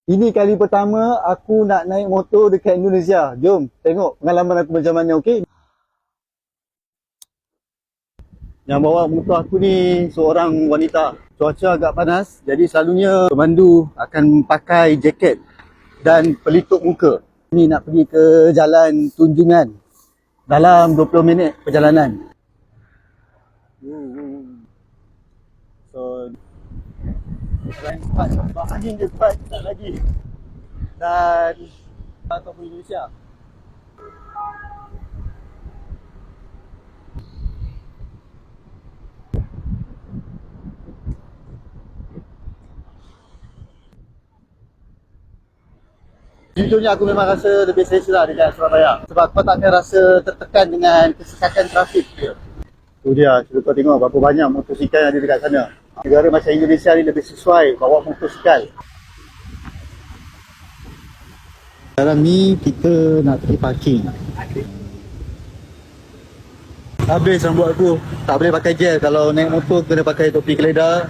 Ini kali pertama aku nak naik motor dekat Indonesia. Jom tengok pengalaman aku macam mana, okey? Yang bawa motor aku ni seorang wanita. Cuaca agak panas, jadi selalunya pemandu akan pakai jaket dan pelitup muka. Ni nak pergi ke Jalan Tunjungan dalam 20 minit perjalanan. So, selain cepat, angin dia cepat tak lagi. Dan ataupun Indonesia. Jujurnya aku memang rasa lebih selesa lah dekat Surabaya. Sebab kau tak akan rasa tertekan dengan kesesakan trafik. Tu dia, cuba kau tengok berapa banyak motosikal yang ada dekat sana. Negara macam Indonesia ni lebih sesuai bawa motosikal. Sekarang ni kita nak pergi parking. Habis rambut aku. Tak boleh pakai gel. Kalau naik motor kena pakai topi keledar.